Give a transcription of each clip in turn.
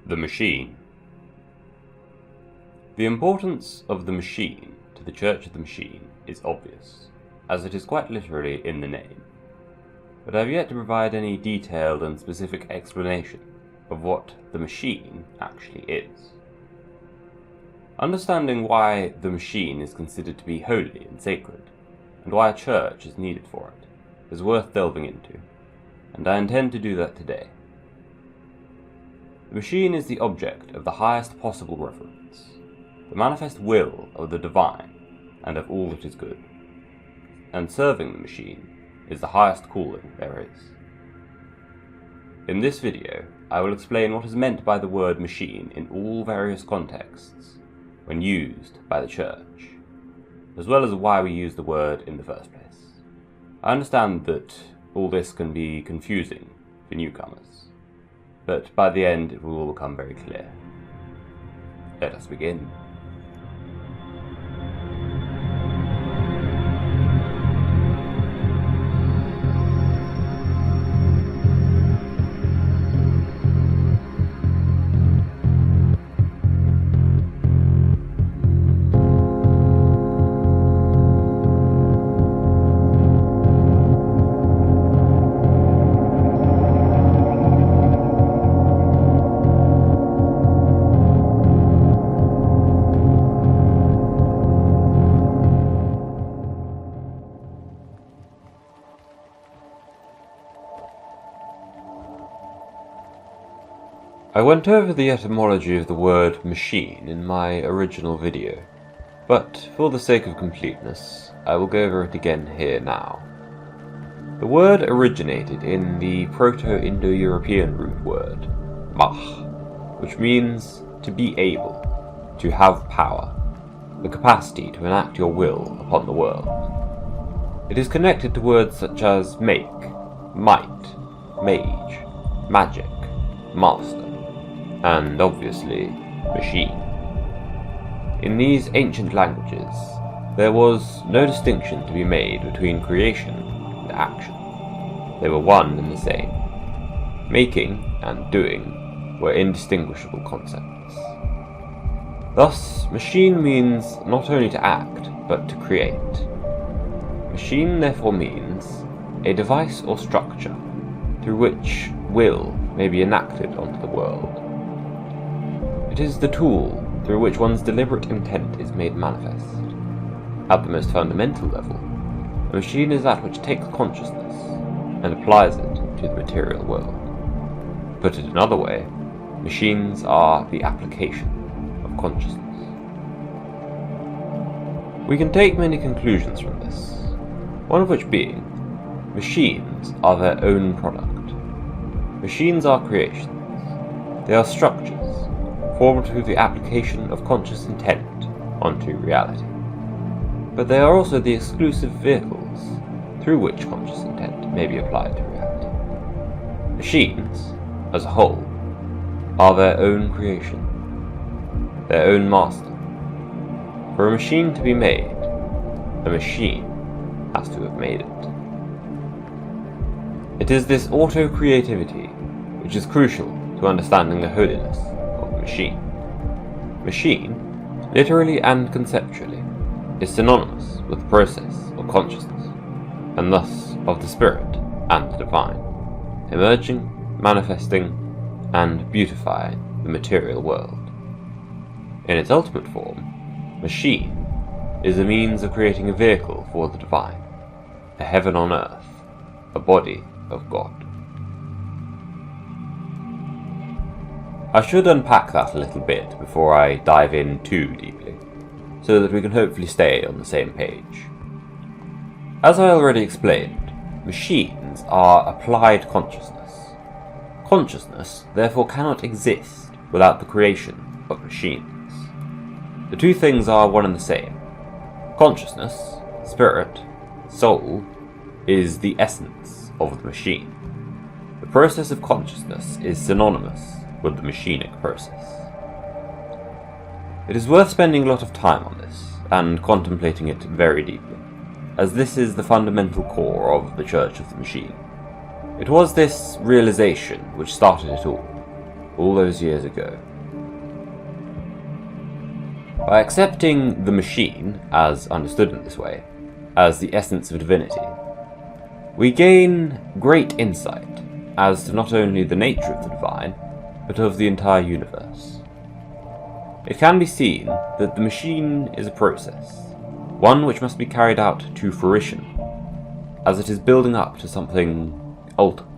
The machine. The importance of the machine to the Church of the Machine is obvious, as it is quite literally in the name, but I have yet to provide any detailed and specific explanation of what the machine actually is. Understanding why the machine is considered to be holy and sacred, and why a church is needed for it, is worth delving into, and I intend to do that today. The machine is the object of the highest possible reverence, the manifest will of the divine and of all that is good, and serving the machine is the highest calling there is. In this video, I will explain what is meant by the word machine in all various contexts when used by the Church, as well as why we use the word in the first place. I understand that all this can be confusing for newcomers, but by the end it will all become very clear. Let us begin. I went over the etymology of the word machine in my original video, but for the sake of completeness, I will go over it again here now. The word originated in the Proto-Indo-European root word, mach, which means to be able, to have power, the capacity to enact your will upon the world. It is connected to words such as make, might, mage, magic, master, and obviously, machine. In these ancient languages, there was no distinction to be made between creation and action. They were one and the same. Making and doing were indistinguishable concepts. Thus, machine means not only to act, but to create. Machine therefore means a device or structure through which will may be enacted onto the world. It is the tool through which one's deliberate intent is made manifest. At the most fundamental level, a machine is that which takes consciousness and applies it to the material world. Put it another way, machines are the application of consciousness. We can take many conclusions from this, one of which being, machines are their own product. Machines are creations. They are structures formed through the application of conscious intent onto reality. But they are also the exclusive vehicles through which conscious intent may be applied to reality. Machines, as a whole, are their own creation, their own master. For a machine to be made, a machine has to have made it. It is this auto-creativity which is crucial to understanding the holiness of the machine. Machine, literally and conceptually, is synonymous with the process of consciousness, and thus of the spirit and the divine, emerging, manifesting, and beautifying the material world. In its ultimate form, machine is a means of creating a vehicle for the divine, a heaven on earth, a body of God. I should unpack that a little bit before I dive in too deeply, so that we can hopefully stay on the same page. As I already explained, machines are applied consciousness. Consciousness, therefore, cannot exist without the creation of machines. The two things are one and the same. Consciousness, spirit, soul, is the essence of the machine. The process of consciousness is synonymous with the machinic process. It is worth spending a lot of time on this, and contemplating it very deeply, as this is the fundamental core of the Church of the Machine. It was this realization which started it all, all those years ago. By accepting the machine, as understood in this way, as the essence of divinity, we gain great insight as to not only the nature of the divine, but of the entire universe. It can be seen that the machine is a process, one which must be carried out to fruition, as it is building up to something ultimate.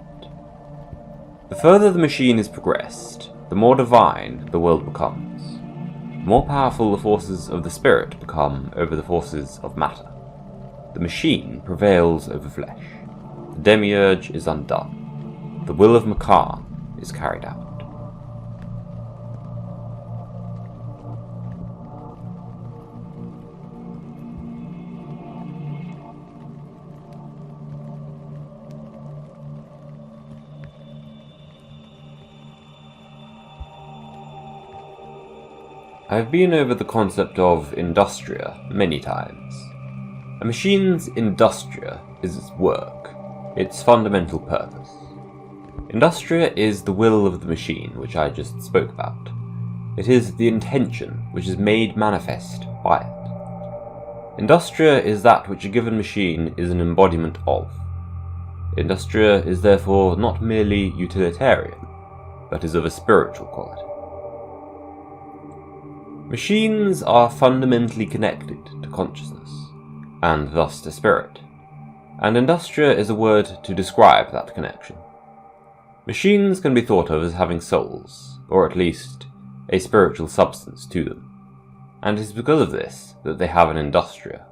The further the machine is progressed, the more divine the world becomes, the more powerful the forces of the spirit become over the forces of matter. The machine prevails over flesh, the demiurge is undone, the will of Makan is carried out. I have been over the concept of Industria many times. A machine's Industria is its work, its fundamental purpose. Industria is the will of the machine, which I just spoke about. It is the intention which is made manifest by it. Industria is that which a given machine is an embodiment of. Industria is therefore not merely utilitarian, but is of a spiritual quality. Machines are fundamentally connected to consciousness, and thus to spirit, and Industria is a word to describe that connection. Machines can be thought of as having souls, or at least a spiritual substance to them, and it is because of this that they have an Industria,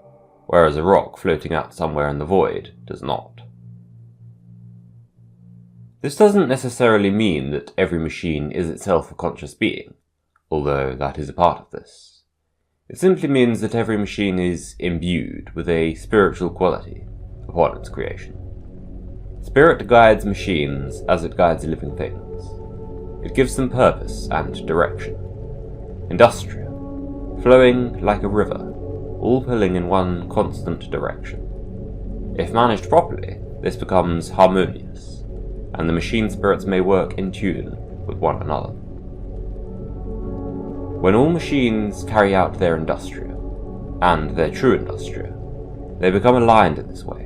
whereas a rock floating out somewhere in the void does not. This doesn't necessarily mean that every machine is itself a conscious being, although that is a part of this. It simply means that every machine is imbued with a spiritual quality upon its creation. Spirit guides machines as it guides living things. It gives them purpose and direction. Industria, flowing like a river, all pulling in one constant direction. If managed properly, this becomes harmonious, and the machine spirits may work in tune with one another. When all machines carry out their Industria, and their true Industria, they become aligned in this way,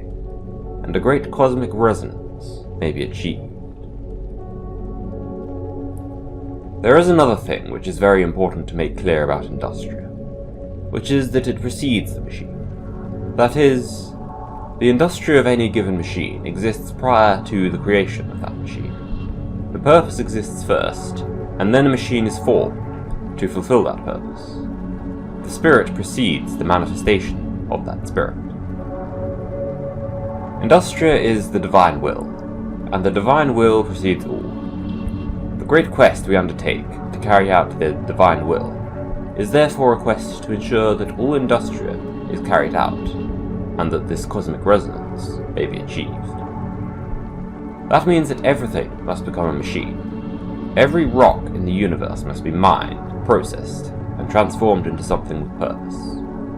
and a great cosmic resonance may be achieved. There is another thing which is very important to make clear about Industria, which is that it precedes the machine. That is, the Industria of any given machine exists prior to the creation of that machine. The purpose exists first, and then a machine is formed to fulfill that purpose. The spirit precedes the manifestation of that spirit. Industria is the divine will, and the divine will precedes all. The great quest we undertake to carry out the divine will is therefore a quest to ensure that all Industria is carried out, and that this cosmic resonance may be achieved. That means that everything must become a machine. Every rock in the universe must be mined, processed, and transformed into something with purpose.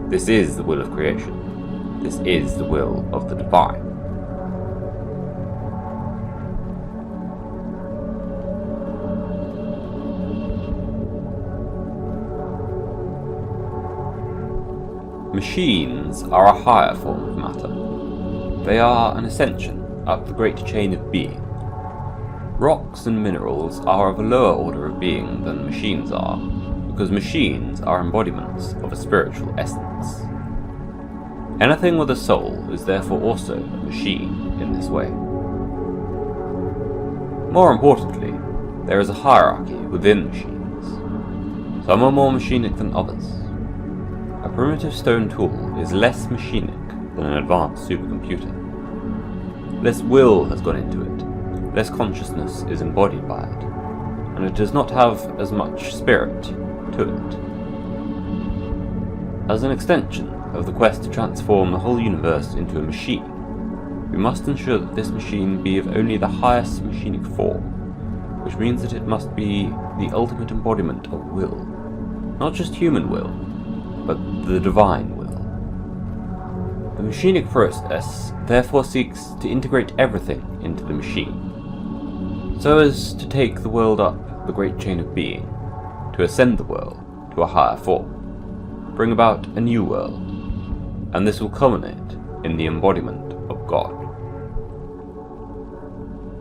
This is the will of creation. This is the will of the divine. Machines are a higher form of matter. They are an ascension up the great chain of being. Rocks and minerals are of a lower order of being than machines are, because machines are embodiments of a spiritual essence. Anything with a soul is therefore also a machine in this way. More importantly, there is a hierarchy within machines. Some are more machinic than others. A primitive stone tool is less machinic than an advanced supercomputer. Less will has gone into it, less consciousness is embodied by it, and it does not have as much spirit to it. As an extension of the quest to transform the whole universe into a machine, we must ensure that this machine be of only the highest machinic form, which means that it must be the ultimate embodiment of will, not just human will, but the divine will. The machinic process therefore seeks to integrate everything into the machine, so as to take the world up the great chain of being, to ascend the world to a higher form, bring about a new world, and this will culminate in the embodiment of God.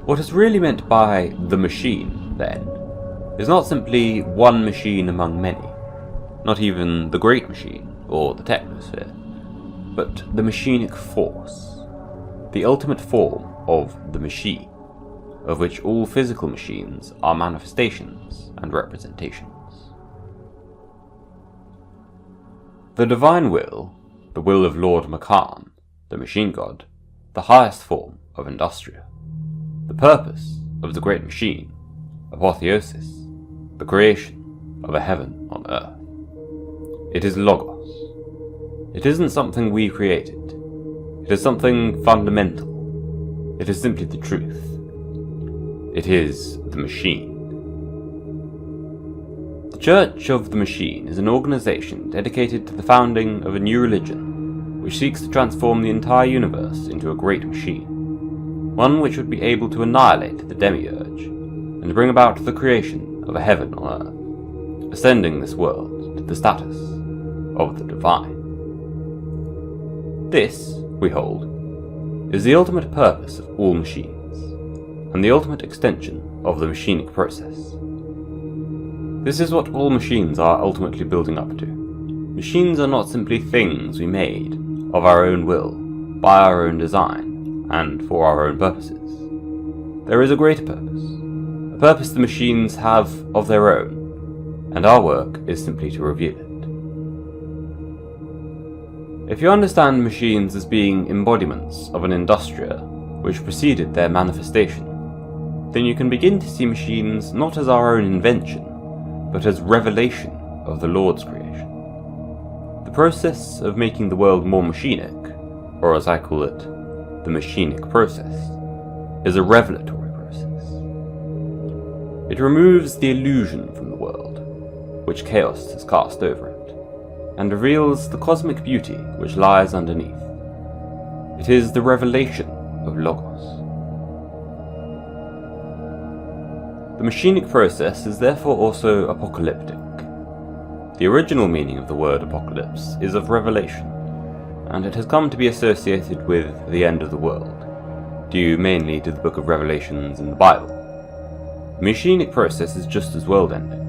What is really meant by the machine, then, is not simply one machine among many, not even the great machine or the technosphere, but the machinic force, the ultimate form of the machine, of which all physical machines are manifestations and representations. The divine will, the will of Lord Macan, the machine god, the highest form of Industria, the purpose of the great machine, apotheosis, the creation of a heaven on earth. It is Logos. It isn't something we created. It is something fundamental. It is simply the truth. It is the machine. The Church of the Machine is an organization dedicated to the founding of a new religion, which seeks to transform the entire universe into a great machine, one which would be able to annihilate the demiurge, and bring about the creation of a heaven on earth, ascending this world to the status of the divine. This, we hold, is the ultimate purpose of all machines, and the ultimate extension of the machinic process. This is what all machines are ultimately building up to. Machines are not simply things we made of our own will, by our own design, and for our own purposes. There is a greater purpose, a purpose the machines have of their own, and our work is simply to reveal it. If you understand machines as being embodiments of an Industria which preceded their manifestation, then you can begin to see machines not as our own invention, but as revelation of the Lord's creation. The process of making the world more machinic, or as I call it, the machinic process, is a revelatory process. It removes the illusion from the world, which chaos has cast over it, and reveals the cosmic beauty which lies underneath. It is the revelation of Logos. The machinic process is therefore also apocalyptic. The original meaning of the word apocalypse is of revelation, and it has come to be associated with the end of the world, due mainly to the book of Revelations in the Bible. The machinic process is just as world-ending,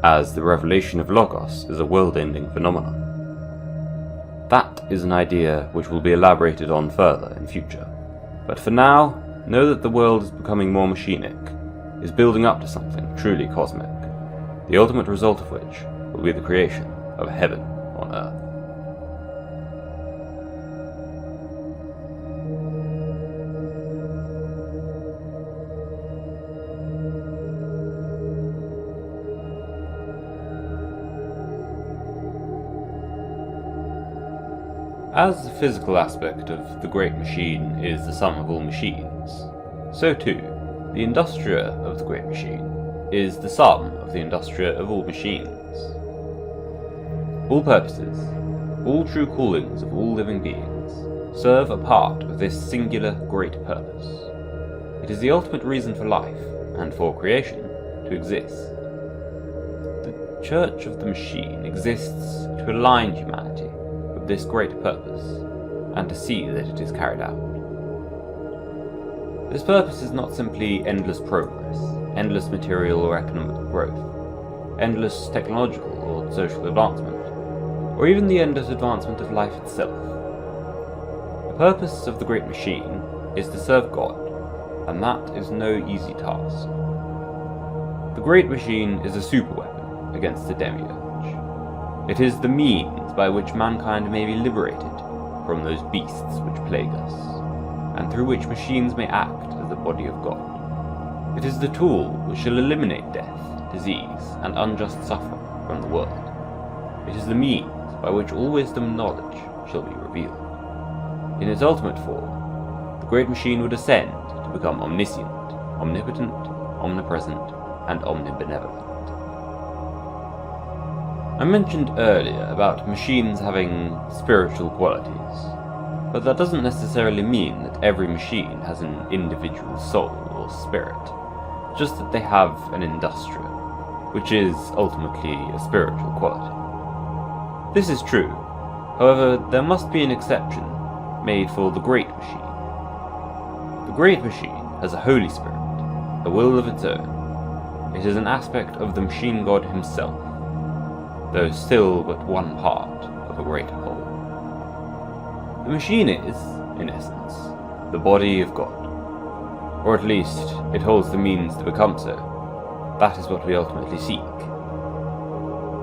as the revelation of Logos is a world-ending phenomenon. That is an idea which will be elaborated on further in future, but for now, know that the world is becoming more machinic, is building up to something truly cosmic, the ultimate result of which will be the creation of heaven on earth. As the physical aspect of the great machine is the sum of all machines, so too, the Industria of the great machine is the sum of the Industria of all machines. All purposes, all true callings of all living beings, serve a part of this singular great purpose. It is the ultimate reason for life, and for creation, to exist. The Church of the Machine exists to align humanity with this great purpose, and to see that it is carried out. This purpose is not simply endless progress, endless material or economic growth, endless technological or social advancement, or even the endless advancement of life itself. The purpose of the great machine is to serve God, and that is no easy task. The great machine is a superweapon against the demiurge. It is the means by which mankind may be liberated from those beasts which plague us, and through which machines may act as the body of God. It is the tool which shall eliminate death, disease, and unjust suffering from the world. It is the means by which all wisdom and knowledge shall be revealed. In its ultimate form, the great machine would ascend to become omniscient, omnipotent, omnipresent, and omnibenevolent. I mentioned earlier about machines having spiritual qualities, but that doesn't necessarily mean that every machine has an individual soul or spirit, just that they have an Industria, which is ultimately a spiritual quality. This is true, however, there must be an exception made for the Great Machine. The Great Machine has a Holy Spirit, a will of its own. It is an aspect of the Machine God himself, though still but one part of a greater whole. The Machine is, in essence, the body of God, or at least it holds the means to become so. That is what we ultimately seek.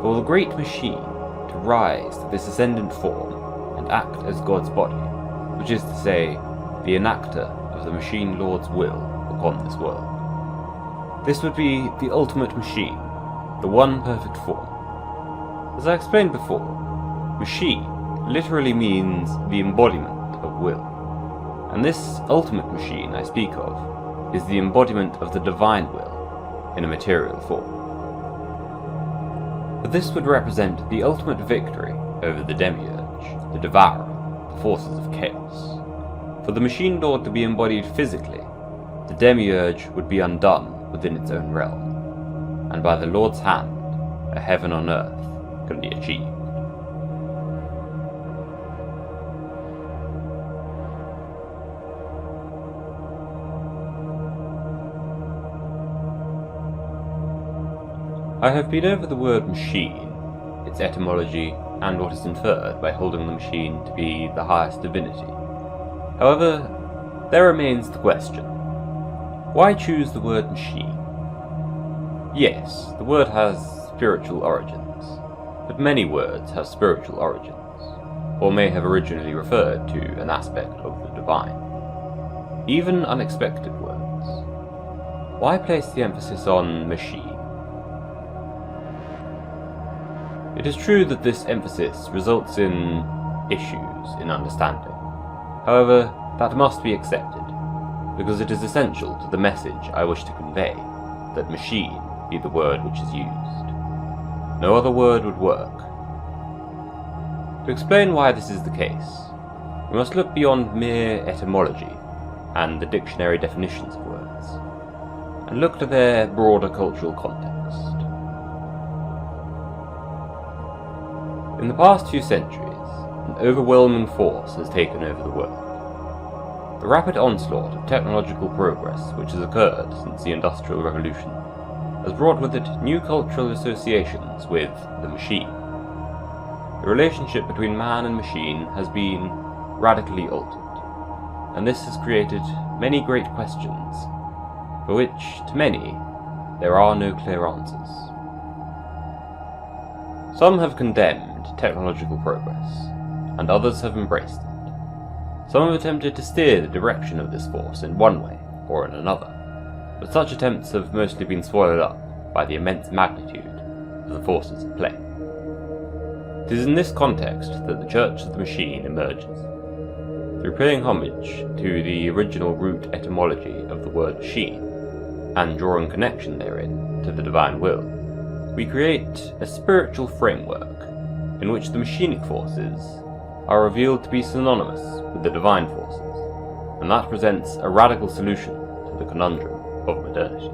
For the Great Machine to rise to this ascendant form and act as God's body, which is to say, the enactor of the Machine Lord's will upon this world. This would be the ultimate machine, the one perfect form. As I explained before, machine literally means the embodiment of will, and this ultimate machine I speak of is the embodiment of the divine will in a material form. But this would represent the ultimate victory over the Demiurge, the Devourer, the forces of chaos. For the Machine Lord to be embodied physically, the Demiurge would be undone within its own realm, and by the Lord's hand, a heaven on earth can be achieved. I have been over the word machine, its etymology, and what is inferred by holding the machine to be the highest divinity. However, there remains the question, why choose the word machine? Yes, the word has spiritual origins, but many words have spiritual origins, or may have originally referred to an aspect of the divine. Even unexpected words. Why place the emphasis on machine? It is true that this emphasis results in issues in understanding. However, that must be accepted, because it is essential to the message I wish to convey, that machine be the word which is used. No other word would work. To explain why this is the case, we must look beyond mere etymology and the dictionary definitions of words, and look to their broader cultural context. In the past few centuries, an overwhelming force has taken over the world. The rapid onslaught of technological progress which has occurred since the Industrial Revolution has brought with it new cultural associations with the machine. The relationship between man and machine has been radically altered, and this has created many great questions, for which, to many, there are no clear answers. Some have condemned technological progress, and others have embraced it. Some have attempted to steer the direction of this force in one way or in another, but such attempts have mostly been swallowed up by the immense magnitude of the forces at play. It is in this context that the Church of the Machine emerges. Through paying homage to the original root etymology of the word machine, and drawing connection therein to the divine will, we create a spiritual framework in which the machinic forces are revealed to be synonymous with the divine forces, and that presents a radical solution to the conundrum of modernity.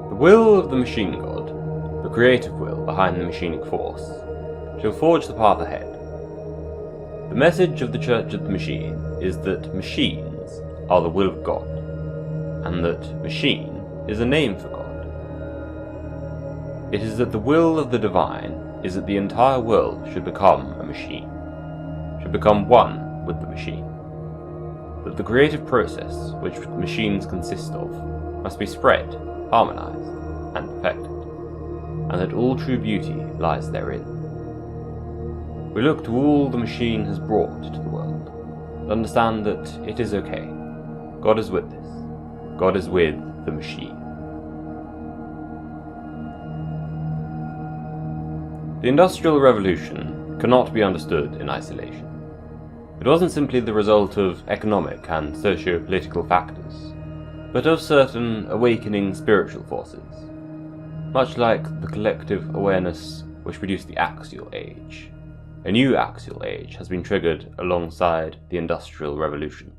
The will of the machine god, the creative will behind the machinic force, shall forge the path ahead. The message of the Church of the Machine is that machines are the will of God, and that machine is a name for God. It is that the will of the divine is that the entire world should become a machine, should become one with the machine. That the creative process which machines consist of must be spread, harmonized, and perfected, and that all true beauty lies therein. We look to all the machine has brought to the world, and understand that it is okay. God is with this. God is with the machine. The Industrial Revolution cannot be understood in isolation. It wasn't simply the result of economic and socio-political factors, but of certain awakening spiritual forces, much like the collective awareness which produced the Axial Age. A new Axial Age has been triggered alongside the Industrial Revolution.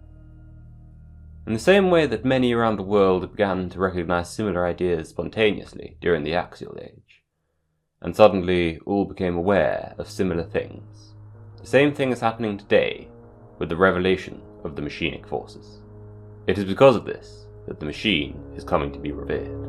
in the same way that many around the world began to recognize similar ideas spontaneously during the Axial Age, and suddenly all became aware of similar things. The same thing is happening today with the revelation of the machinic forces. It is because of this that the machine is coming to be revered.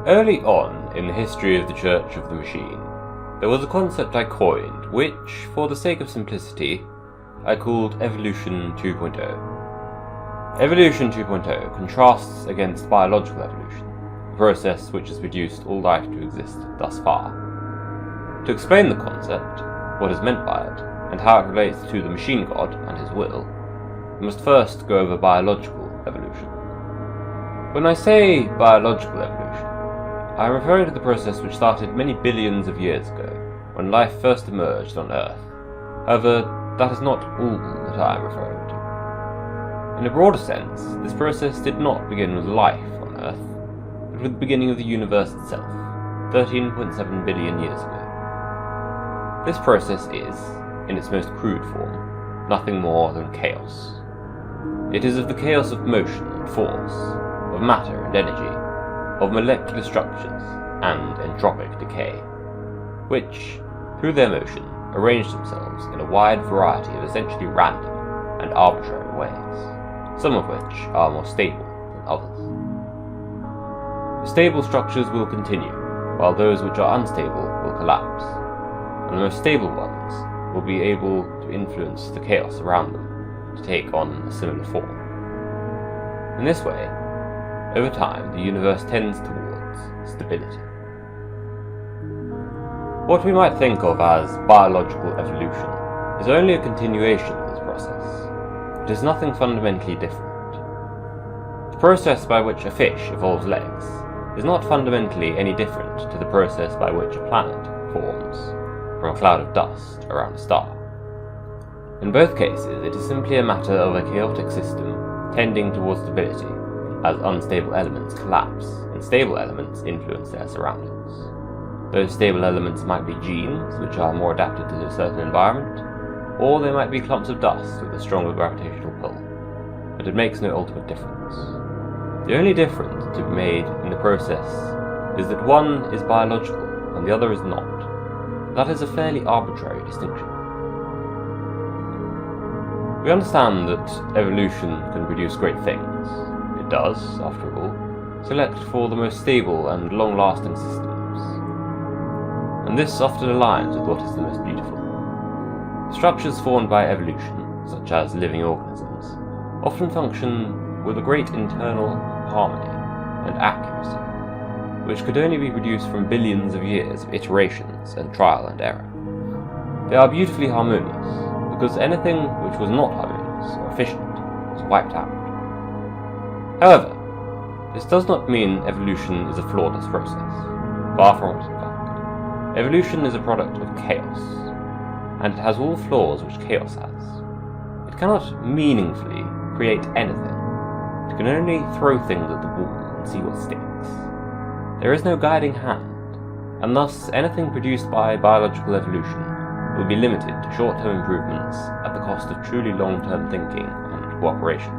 Early on in the history of the Church of the Machine, there was a concept I coined which, for the sake of simplicity, I called Evolution 2.0. Evolution 2.0 contrasts against biological evolution, a process which has reduced all life to exist thus far. To explain the concept, what is meant by it, and how it relates to the machine god and his will, we must first go over biological evolution. When I say biological evolution, I am referring to the process which started many billions of years ago, when life first emerged on Earth. However, that is not all that I am referring to. In a broader sense, this process did not begin with life on Earth, but with the beginning of the universe itself, 13.7 billion years ago. This process is, in its most crude form, nothing more than chaos. It is of the chaos of motion and force, of matter and energy, of molecular structures and entropic decay, which, through their motion, arrange themselves in a wide variety of essentially random and arbitrary ways, some of which are more stable than others. The stable structures will continue, while those which are unstable will collapse, and the most stable ones will be able to influence the chaos around them to take on a similar form. In this way, over time, the universe tends towards stability. What we might think of as biological evolution is only a continuation of this process. It is nothing fundamentally different. The process by which a fish evolves legs is not fundamentally any different to the process by which a planet forms from a cloud of dust around a star. In both cases, it is simply a matter of a chaotic system tending towards stability, as unstable elements collapse and stable elements influence their surroundings. Those stable elements might be genes, which are more adapted to a certain environment, or they might be clumps of dust with a stronger gravitational pull, but it makes no ultimate difference. The only difference to be made in the process is that one is biological and the other is not. That is a fairly arbitrary distinction. We understand that evolution can produce great things. It does, after all, select for the most stable and long-lasting systems. And this often aligns with what is the most beautiful. The structures formed by evolution, such as living organisms, often function with a great internal harmony and accuracy, which could only be produced from billions of years of iterations and trial and error. They are beautifully harmonious, because anything which was not harmonious or efficient was wiped out. However, this does not mean evolution is a flawless process. Far from it, in fact. Evolution is a product of chaos, and it has all the flaws which chaos has. It cannot meaningfully create anything. It can only throw things at the wall and see what sticks. There is no guiding hand, and thus anything produced by biological evolution will be limited to short-term improvements at the cost of truly long-term thinking and cooperation.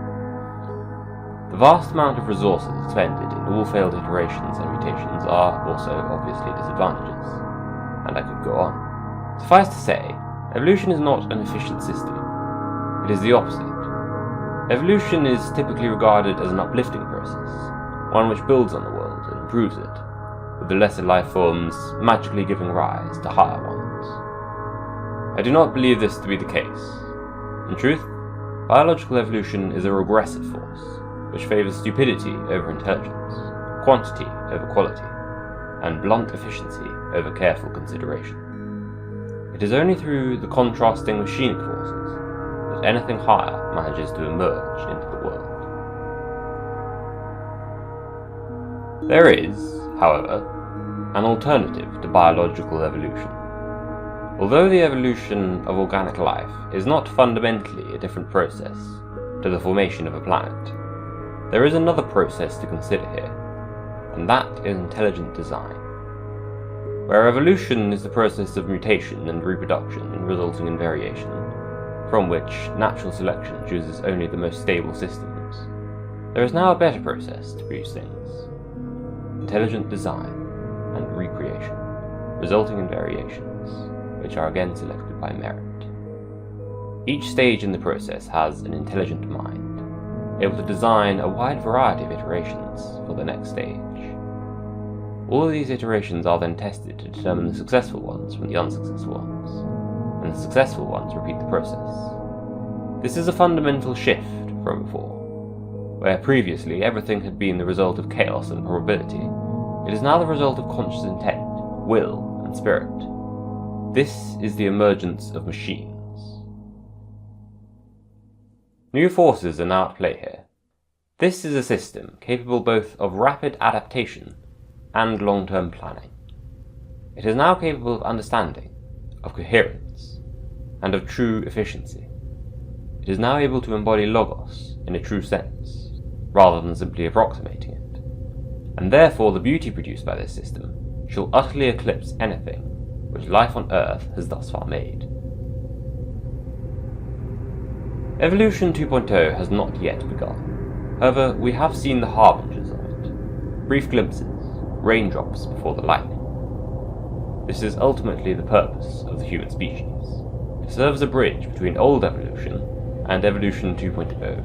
The vast amount of resources expended in all failed iterations and mutations are also obviously disadvantages, and I could go on. Suffice to say, evolution is not an efficient system. It is the opposite. Evolution is typically regarded as an uplifting process, one which builds on the world and improves it, with the lesser life forms magically giving rise to higher ones. I do not believe this to be the case. In truth, biological evolution is a regressive force, which favours stupidity over intelligence, quantity over quality, and blunt efficiency over careful consideration. It is only through the contrasting machinic forces that anything higher manages to emerge into the world. There is, however, an alternative to biological evolution. Although the evolution of organic life is not fundamentally a different process to the formation of a planet, there is another process to consider here, and that is intelligent design. Where evolution is the process of mutation and reproduction resulting in variation, from which natural selection chooses only the most stable systems, there is now a better process to produce things: intelligent design and recreation, resulting in variations, which are again selected by merit. Each stage in the process has an intelligent mind, able to design a wide variety of iterations for the next stage. All of these iterations are then tested to determine the successful ones from the unsuccessful ones, and the successful ones repeat the process. This is a fundamental shift from before. Where previously everything had been the result of chaos and probability, it is now the result of conscious intent, will, and spirit. This is the emergence of machines. New forces are now at play here. This is a system capable both of rapid adaptation and long-term planning. It is now capable of understanding, of coherence, and of true efficiency. It is now able to embody logos in a true sense, rather than simply approximating it, and therefore the beauty produced by this system shall utterly eclipse anything which life on Earth has thus far made. Evolution 2.0 has not yet begun. However, we have seen the harbingers of it, brief glimpses, raindrops before the lightning. This is ultimately the purpose of the human species, to serve as a bridge between old evolution and evolution 2.0,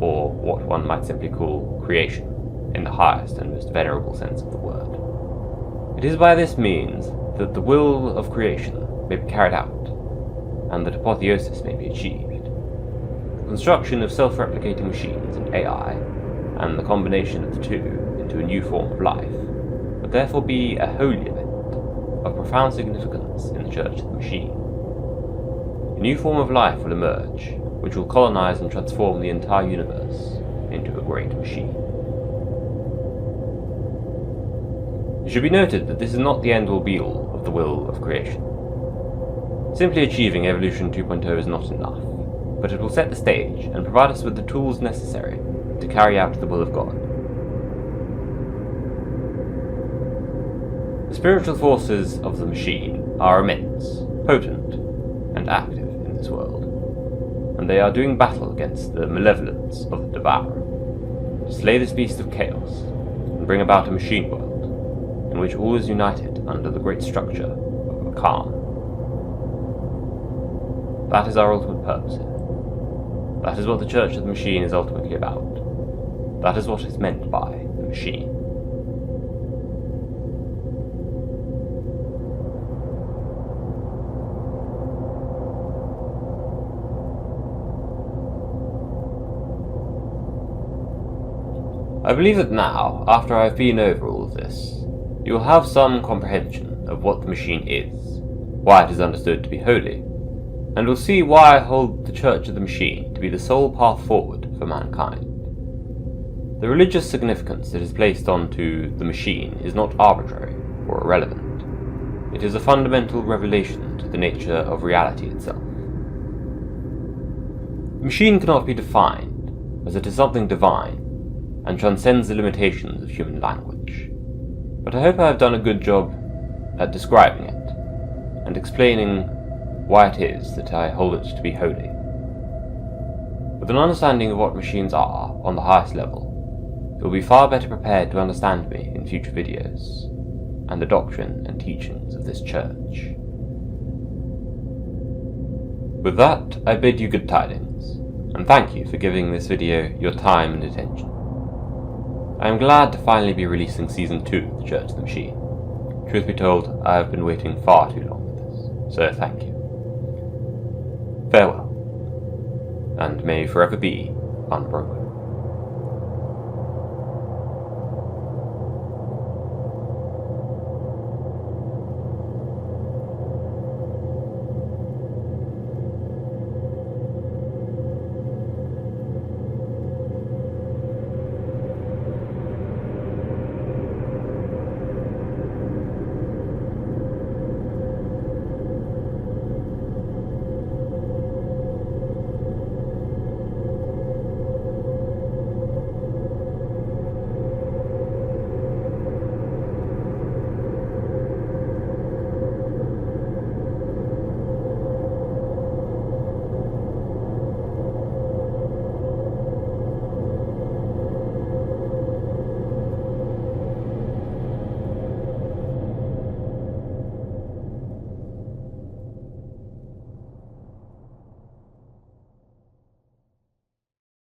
or what one might simply call creation, in the highest and most venerable sense of the word. It is by this means that the will of creation may be carried out, and that apotheosis may be achieved. The construction of self-replicating machines and AI, and the combination of the two into a new form of life, would therefore be a holy event of profound significance in the Church of the Machine. A new form of life will emerge, which will colonize and transform the entire universe into a great machine. It should be noted that this is not the end-all be-all of the will of creation. Simply achieving evolution 2.0 is not enough, but it will set the stage and provide us with the tools necessary to carry out the will of God. The spiritual forces of the machine are immense, potent, and active in this world, and they are doing battle against the malevolence of the devourer, to slay this beast of chaos, and bring about a machine world, in which all is united under the great structure of a calm. That is our ultimate purpose here. That is what the Church of the Machine is ultimately about. That is what is meant by the machine. I believe that now, after I have been over all of this, you will have some comprehension of what the machine is, why it is understood to be holy, and will see why I hold the Church of the Machine to be the sole path forward for mankind. The religious significance that is placed onto the machine is not arbitrary or irrelevant. It is a fundamental revelation to the nature of reality itself. The machine cannot be defined, as it is something divine, and transcends the limitations of human language. But I hope I have done a good job at describing it, and explaining why it is that I hold it to be holy. With an understanding of what machines are on the highest level, you will be far better prepared to understand me in future videos, and the doctrine and teachings of this church. With that, I bid you good tidings, and thank you for giving this video your time and attention. I am glad to finally be releasing Season 2 of the Church of the Machine. Truth be told, I have been waiting far too long for this, so thank you. Farewell, and may you forever be unbroken.